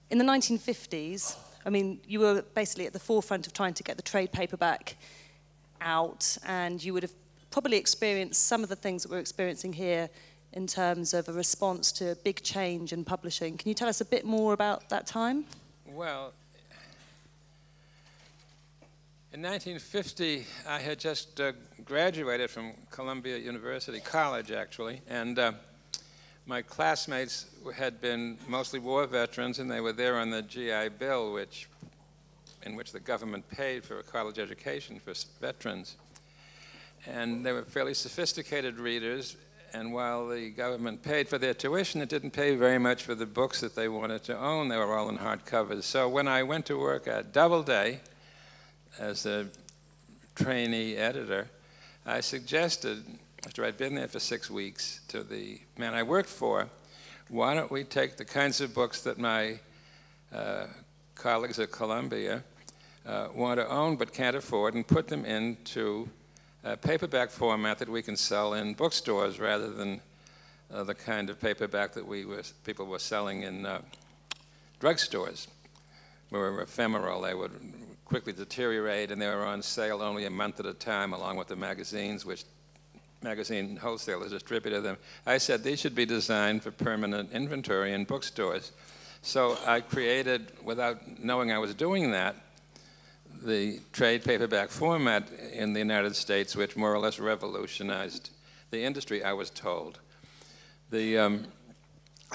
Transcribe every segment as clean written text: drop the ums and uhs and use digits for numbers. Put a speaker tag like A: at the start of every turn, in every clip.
A: in the 1950s, I mean, you were basically at the forefront of trying to get the trade paperback out, and you would have probably experienced some of the things that we're experiencing here in terms of a response to big change in publishing. Can you tell us a bit more about that time?
B: Well, in 1950, I had just graduated from Columbia University College, actually, and my classmates had been mostly war veterans, and they were there on the GI Bill, in which the government paid for a college education for veterans. And they were fairly sophisticated readers, and while the government paid for their tuition, it didn't pay very much for the books that they wanted to own. They were all in hardcovers. So when I went to work at Doubleday as a trainee editor, I suggested, after I'd been there for 6 weeks, to the man I worked for, why don't we take the kinds of books that my colleagues at Columbia want to own but can't afford and put them into a paperback format that we can sell in bookstores rather than the kind of paperback that people were selling in drugstores, where were ephemeral. They would quickly deteriorate, and they were on sale only a month at a time, along with the magazines, which magazine wholesalers distributed them. I said these should be designed for permanent inventory in bookstores. So I created, without knowing I was doing that, the trade paperback format in the United States, which more or less revolutionized the industry, I was told. I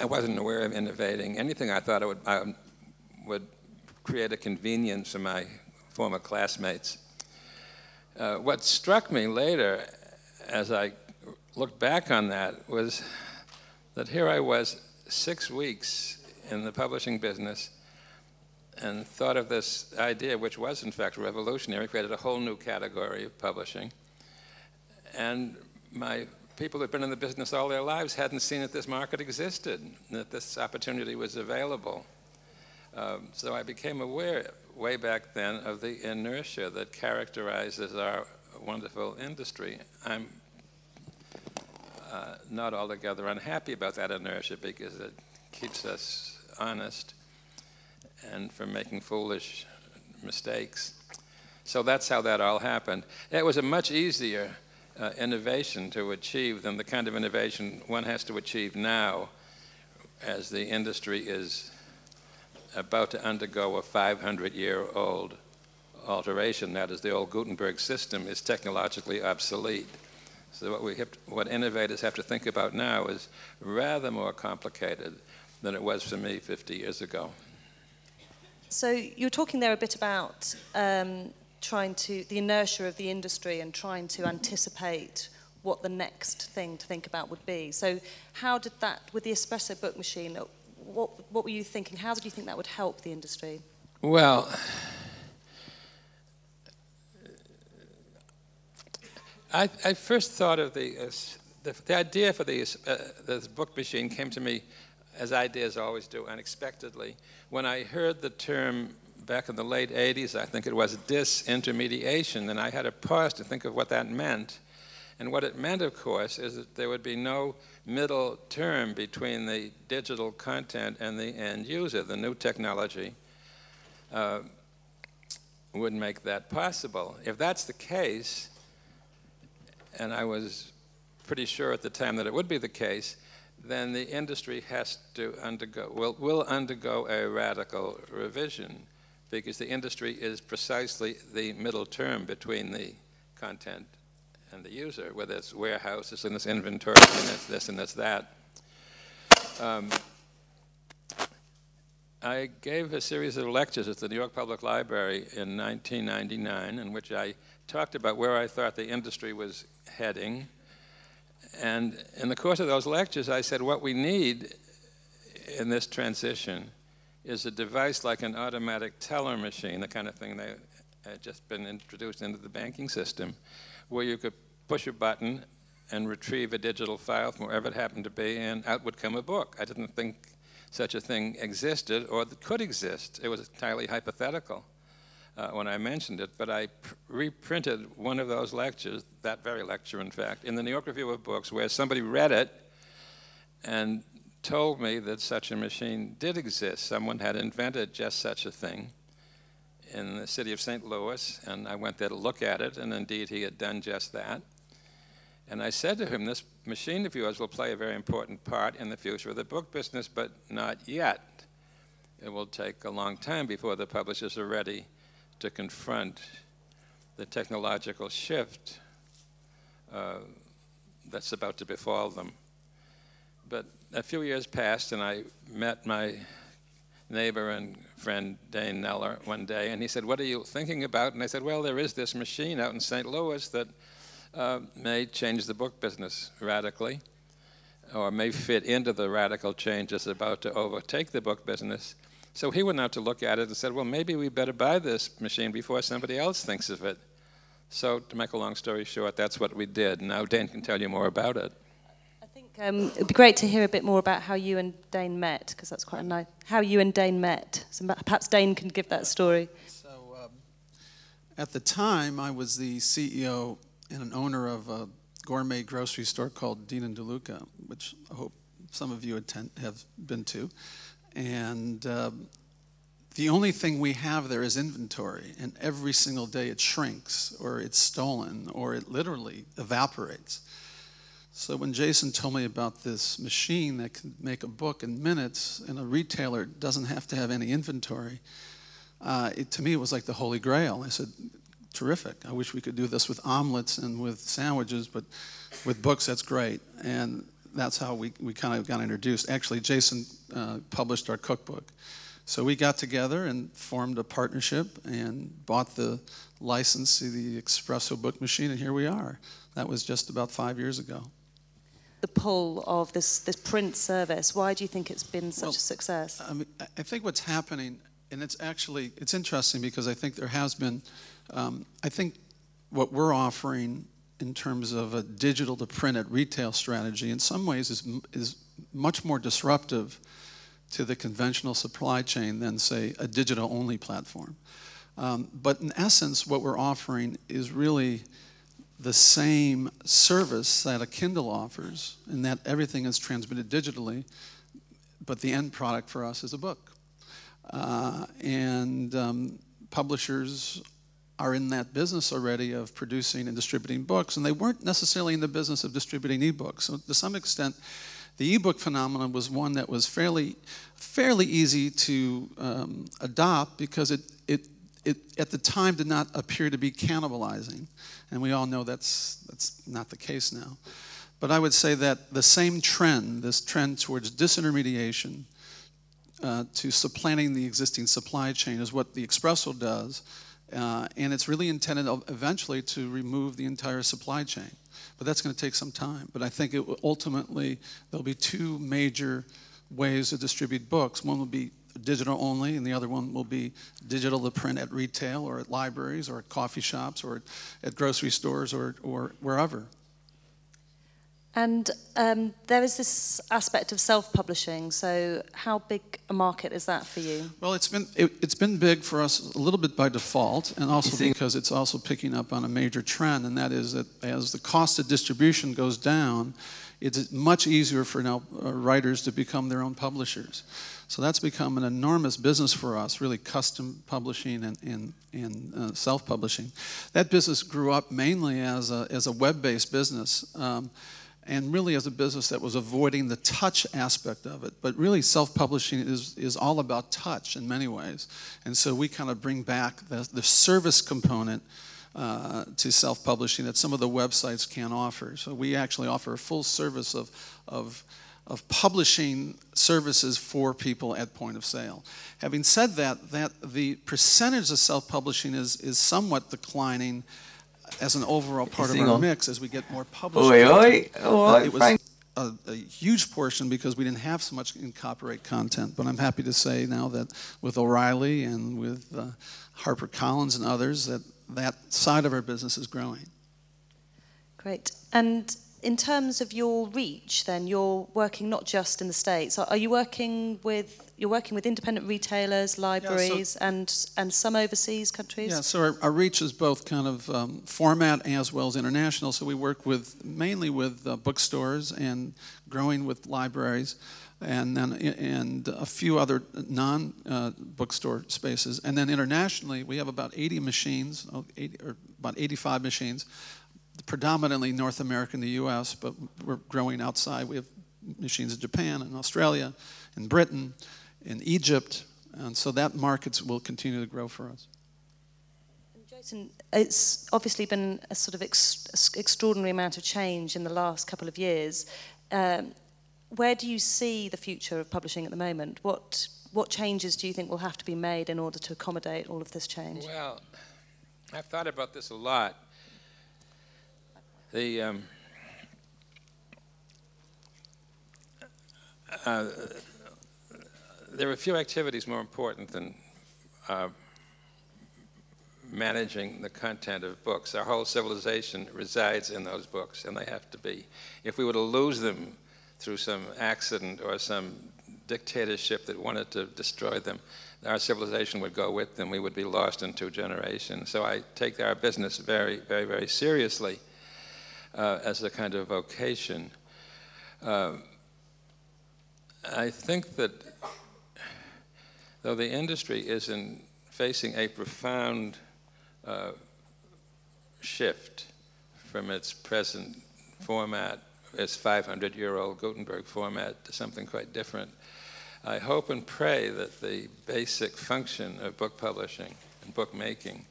B: wasn't aware of innovating anything. I thought I would create a convenience for my former classmates. What struck me later, as I looked back on that, was that here I was 6 weeks in the publishing business and thought of this idea, which was in fact revolutionary, created a whole new category of publishing. And my people who'd been in the business all their lives hadn't seen that this market existed, that this opportunity was available. So I became aware way back then of the inertia that characterizes our wonderful industry. I'm not altogether unhappy about that inertia because it keeps us honest and from making foolish mistakes. So that's how that all happened. It was a much easier innovation to achieve than the kind of innovation one has to achieve now, as the industry is about to undergo a 500-year-old alteration. That is, the old Gutenberg system is technologically obsolete. So what innovators have to think about now is rather more complicated than it was for me 50 years ago.
A: So you were talking there a bit about the inertia of the industry and trying to anticipate what the next thing to think about would be. So how did that, with the espresso book machine, what were you thinking? How did you think that would help the industry?
B: Well, I first thought of the idea for this book machine came to me, as ideas always do, unexpectedly. When I heard the term back in the late 80s, I think it was disintermediation, and I had to pause to think of what that meant. And what it meant, of course, is that there would be no middle term between the digital content and the end user. The new technology would make that possible. If that's the case, and I was pretty sure at the time that it would be the case, then the industry has to will undergo a radical revision, because the industry is precisely the middle term between the content and the user, with its warehouses and its inventory and its this and its that. I gave a series of lectures at the New York Public Library in 1999 in which I talked about where I thought the industry was heading. And in the course of those lectures, I said what we need in this transition is a device like an automatic teller machine, the kind of thing that had just been introduced into the banking system, where you could push a button and retrieve a digital file from wherever it happened to be, and out would come a book. I didn't think such a thing existed or that could exist. It was entirely hypothetical when I mentioned it, but I reprinted one of those lectures, that very lecture in fact, in the New York Review of Books, where somebody read it and told me that such a machine did exist. Someone had invented just such a thing in the city of St. Louis, and I went there to look at it, and indeed he had done just that. And I said to him, this machine of yours will play a very important part in the future of the book business, but not yet. It will take a long time before the publishers are ready to confront the technological shift that's about to befall them. But a few years passed, and I met my neighbor and friend Dane Neller one day, and he said, "What are you thinking about?" And I said, "Well, there is this machine out in St. Louis that may change the book business radically, or may fit into the radical change that's about to overtake the book business." So he went out to look at it and said, "Well, maybe we better buy this machine before somebody else thinks of it." So to make a long story short, that's what we did. Now Dane can tell you more about it.
A: I think it would be great to hear a bit more about how you and Dane met, because that's quite a nice, how you and Dane met. So perhaps Dane can give that story.
C: So at the time, I was the CEO and an owner of a gourmet grocery store called Dean & DeLuca, which I hope some of you have been to. And the only thing we have there is inventory, and every single day it shrinks, or it's stolen, or it literally evaporates. So when Jason told me about this machine that can make a book in minutes, and a retailer doesn't have to have any inventory, to me it was like the Holy Grail. I said, terrific. I wish we could do this with omelets and with sandwiches, but with books, that's great. And that's how we kind of got introduced. Actually, Jason published our cookbook. So we got together and formed a partnership and bought the license to the espresso book machine, and here we are. That was just about 5 years ago.
A: The pull of this print service, why do you think it's been such a success?
C: I think what's happening, and it's interesting because I think there has been, I think what we're offering in terms of a digital to print at retail strategy in some ways is much more disruptive to the conventional supply chain than, say, a digital-only platform. But in essence, what we're offering is really the same service that a Kindle offers, in that everything is transmitted digitally, but the end product for us is a book. Publishers are in that business already of producing and distributing books, and they weren't necessarily in the business of distributing ebooks. So to some extent, the ebook phenomenon was one that was fairly easy to adopt because it at the time did not appear to be cannibalizing, and we all know that's not the case now. But I would say that the same trend, this trend towards disintermediation, to supplanting the existing supply chain, is what the Espresso does, and it's really intended eventually to remove the entire supply chain. But that's going to take some time. But I think ultimately there'll be two major ways to distribute books. One will be digital only, and the other one will be digital to print at retail or at libraries or at coffee shops or at grocery stores or wherever.
A: And there is this aspect of self-publishing. So how big a market is that for you?
C: Well, it's been big for us a little bit by default, and also because it's also picking up on a major trend, and that is that as the cost of distribution goes down, it's much easier for now writers to become their own publishers. So that's become an enormous business for us, really custom publishing and self-publishing. That business grew up mainly as a web-based business. And really as a business that was avoiding the touch aspect of it. But really self-publishing is all about touch in many ways. And so we kind of bring back the service component to self-publishing that some of the websites can't offer. So we actually offer a full service of publishing services for people at point of sale. Having said that the percentage of self-publishing is somewhat declining as an overall part of our mix as we get more publishing. It was a huge portion because we didn't have so much in copyright content, but I'm happy to say now that with O'Reilly and with HarperCollins and others that side of our business is growing.
A: Great. And in terms of your reach then, you're working not just in the States. Are you working with you're working with independent retailers, libraries, and some overseas countries?
C: Yeah, so our reach is both kind of format as well as international. So we work with mainly with bookstores and growing with libraries, and then a few other non-bookstore spaces. And then internationally, we have about 80 machines, or about 85 machines, predominantly North America and the U.S., but we're growing outside. We have machines in Japan and Australia, in Britain, in Egypt, and so that markets will continue to grow for us.
A: And Jason, it's obviously been a sort of extraordinary amount of change in the last couple of years. Where do you see the future of publishing at the moment? What changes do you think will have to be made in order to accommodate all of this change?
B: Well, I've thought about this a lot. There are a few activities more important than managing the content of books. Our whole civilization resides in those books, and they have to be. If we were to lose them through some accident or some dictatorship that wanted to destroy them, our civilization would go with them. We would be lost in 2 generations. So I take our business very, very, very seriously as a kind of vocation. I think that though the industry is facing a profound shift from its present format, its 500-year-old Gutenberg format, to something quite different, I hope and pray that the basic function of book publishing and book making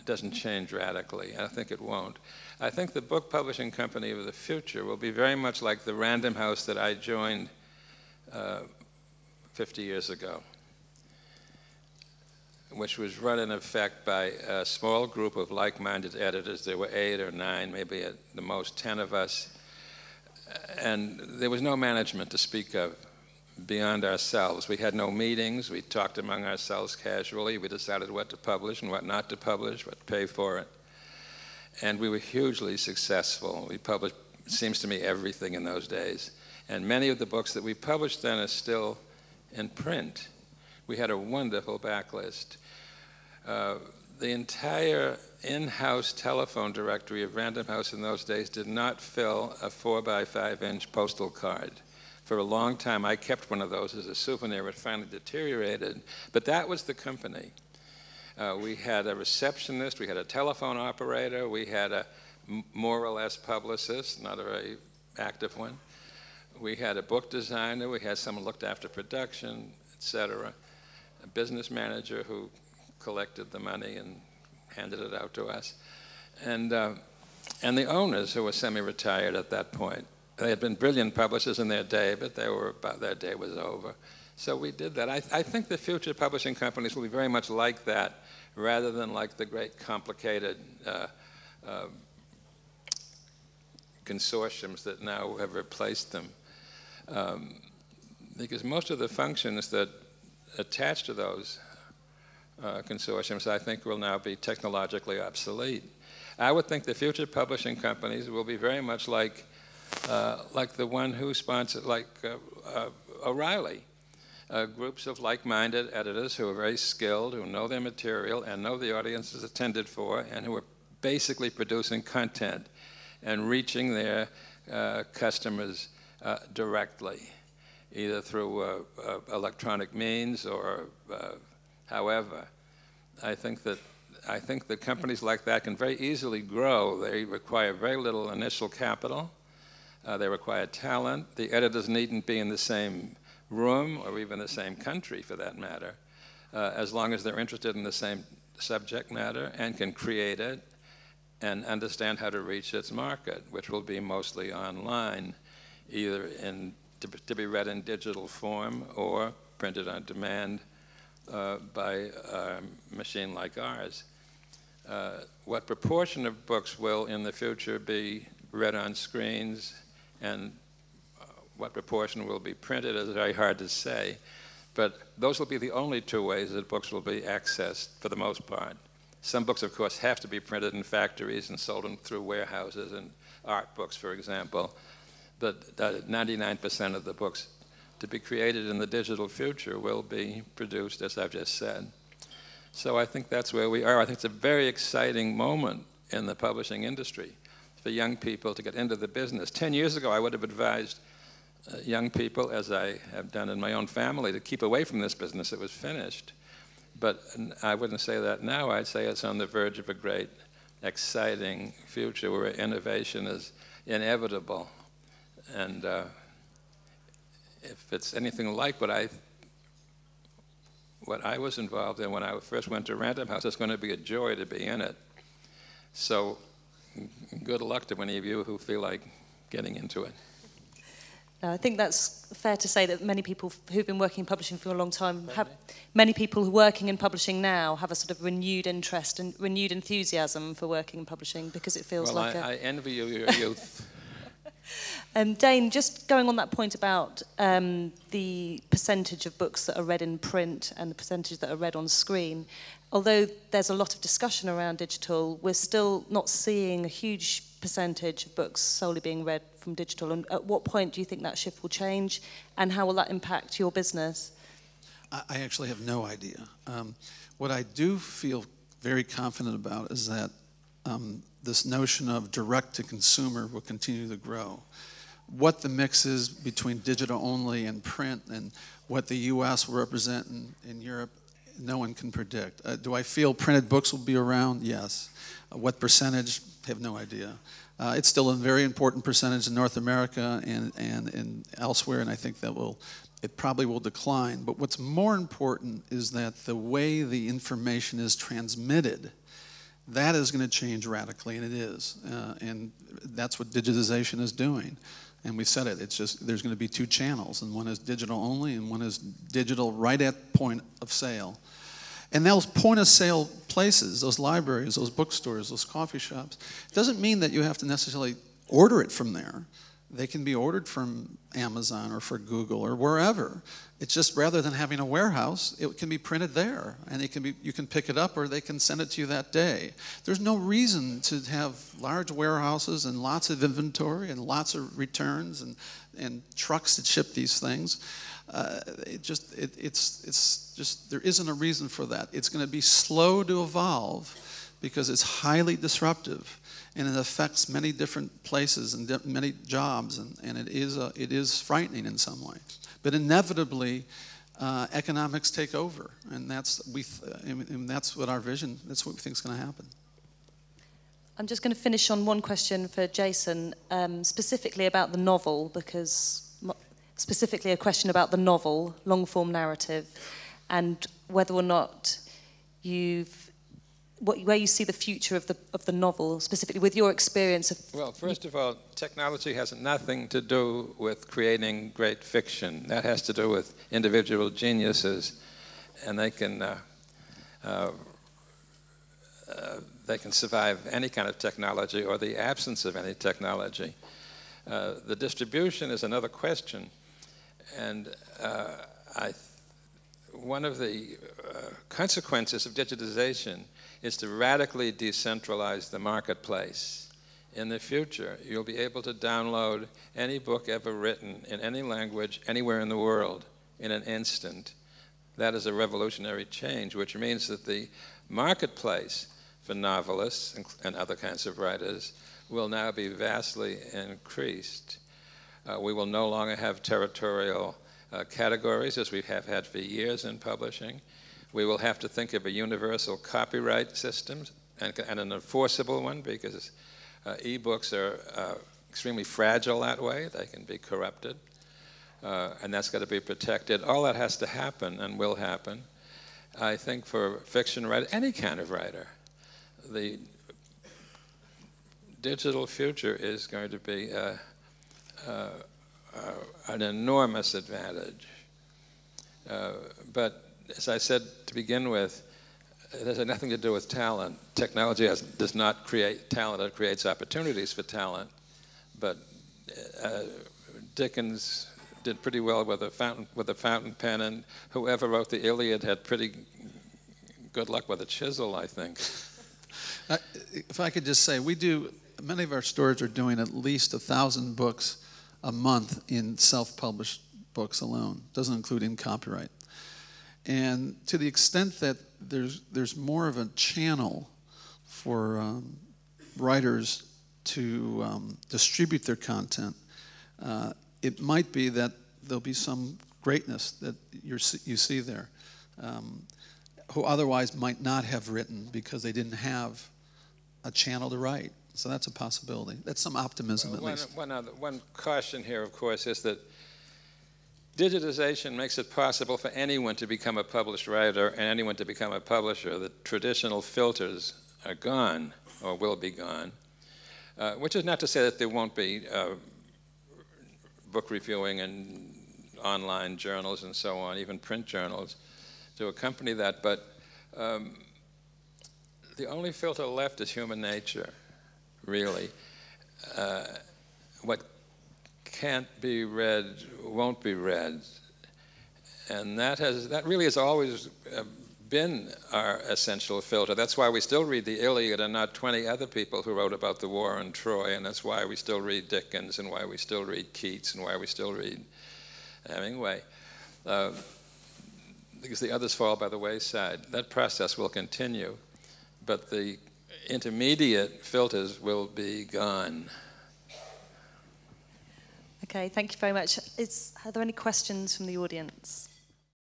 B: doesn't change radically. I think it won't. I think the book publishing company of the future will be very much like the Random House that I joined 50 years ago, which was run in effect by a small group of like-minded editors. There were 8 or 9, maybe at the most 10 of us, and there was no management to speak of beyond ourselves. We had no meetings. We talked among ourselves casually. We decided what to publish and what not to publish, what to pay for it. And we were hugely successful. We published, it seems to me, everything in those days. And many of the books that we published then are still in print. We had a wonderful backlist. The entire in-house telephone directory of Random House in those days did not fill a 4-by-5-inch postal card. For a long time, I kept one of those as a souvenir. It finally deteriorated. But that was the company. We had a receptionist. We had a telephone operator. We had a more or less publicist, not a very active one. We had a book designer. We had someone who looked after production, etc. A business manager who collected the money and handed it out to us. And the owners, who were semi-retired at that point. They had been brilliant publishers in their day, but their day was over. So we did that. I think the future publishing companies will be very much like that, rather than like the great complicated consortiums that now have replaced them. Because most of the functions that attach to those consortiums, I think, will now be technologically obsolete. I would think the future publishing companies will be very much like the one who sponsored, like O'Reilly, groups of like-minded editors who are very skilled, who know their material and know the audience is intended for, and who are basically producing content and reaching their customers directly, either through electronic means or however. I think that companies like that can very easily grow. They require very little initial capital. They require talent. The editors needn't be in the same room or even the same country, for that matter, as long as they're interested in the same subject matter and can create it and understand how to reach its market, which will be mostly online, either to be read in digital form or printed on demand by a machine like ours. What proportion of books will in the future be read on screens and what proportion will be printed is very hard to say, but those will be the only 2 ways that books will be accessed for the most part. Some books, of course, have to be printed in factories and sold through warehouses, and art books, for example, but 99% of the books to be created in the digital future will be produced, as I've just said. So I think that's where we are. I think it's a very exciting moment in the publishing industry for young people to get into the business. 10 years ago, I would have advised young people, as I have done in my own family, to keep away from this business. It was finished. But I wouldn't say that now. I'd say it's on the verge of a great, exciting future where innovation is inevitable. And if it's anything like what I was involved in when I first went to Random House, it's going to be a joy to be in it. So good luck to any of you who feel like getting into it.
A: I think that's fair to say that many people who've been working in publishing for a long time many people who are working in publishing now have a sort of renewed interest and renewed enthusiasm for working in publishing because it feels like
B: I envy you, your youth.
A: Dane, just going on that point about the percentage of books that are read in print and the percentage that are read on screen, although there's a lot of discussion around digital, we're still not seeing a huge percentage of books solely being read from digital. And at what point do you think that shift will change, and how will that impact your business?
C: I actually have no idea. What I do feel very confident about is that this notion of direct-to-consumer will continue to grow. What the mix is between digital only and print and what the U.S. will represent in Europe, no one can predict. Do I feel printed books will be around? Yes. What percentage? I have no idea. It's still a very important percentage in North America and elsewhere, and I think that it probably will decline. But what's more important is that the way the information is transmitted, that is going to change radically, and it is. And that's what digitization is doing. And we said it, it's just there's going to be two channels, and one is digital only and one is digital right at point of sale. And those point of sale places, those libraries, those bookstores, those coffee shops, doesn't mean that you have to necessarily order it from there. They can be ordered from Amazon or for Google or wherever. It's just rather than having a warehouse, it can be printed there, and you can pick it up or they can send it to you that day. There's no reason to have large warehouses and lots of inventory and lots of returns and trucks that ship these things. It's just there isn't a reason for that. It's going to be slow to evolve because it's highly disruptive. And it affects many different places and many jobs, and it is frightening in some way. But inevitably, economics take over, and that's what our vision. That's what we think is going to happen.
A: I'm just going to finish on one question for Jason, specifically about the novel, specifically a question about the novel, long-form narrative, and whether or not where you see the future of the novel, specifically with your experience of...
B: Well, first of all, technology has nothing to do with creating great fiction. That has to do with individual geniuses, and they can survive any kind of technology or the absence of any technology. The distribution is another question, and one of the consequences of digitization is to radically decentralize the marketplace. In the future, you'll be able to download any book ever written in any language, anywhere in the world, in an instant. That is a revolutionary change, which means that the marketplace for novelists and other kinds of writers will now be vastly increased. We will no longer have territorial categories, as we have had for years in publishing. We will have to think of a universal copyright system and an enforceable one, because e-books are extremely fragile that way. They can be corrupted, and that's got to be protected. All that has to happen and will happen. I think for fiction writer, any kind of writer, the digital future is going to be an enormous advantage. But as I said to begin with, it has nothing to do with talent. Technology does not create talent, it creates opportunities for talent. But Dickens did pretty well with a fountain pen, and whoever wrote the Iliad had pretty good luck with a chisel, I think.
C: If I could just say, many of our stores are doing at least 1,000 books a month in self-published books alone. Doesn't include in copyright. And to the extent that there's more of a channel for writers to distribute their content, it might be that there'll be some greatness that you see there, who otherwise might not have written because they didn't have a channel to write. So that's a possibility. That's some optimism, at least.
B: One caution here, of course, is that digitization makes it possible for anyone to become a published writer and anyone to become a publisher. The traditional filters are gone, or will be gone, which is not to say that there won't be book reviewing and online journals and so on, even print journals, to accompany that. But the only filter left is human nature, really. What can't be read won't be read. And that really has always been our essential filter. That's why we still read the Iliad and not 20 other people who wrote about the war in Troy, and that's why we still read Dickens, and why we still read Keats, and why we still read Hemingway. Because the others fall by the wayside. That process will continue, but the intermediate filters will be gone.
A: Okay, thank you very much. Are there any questions from the audience?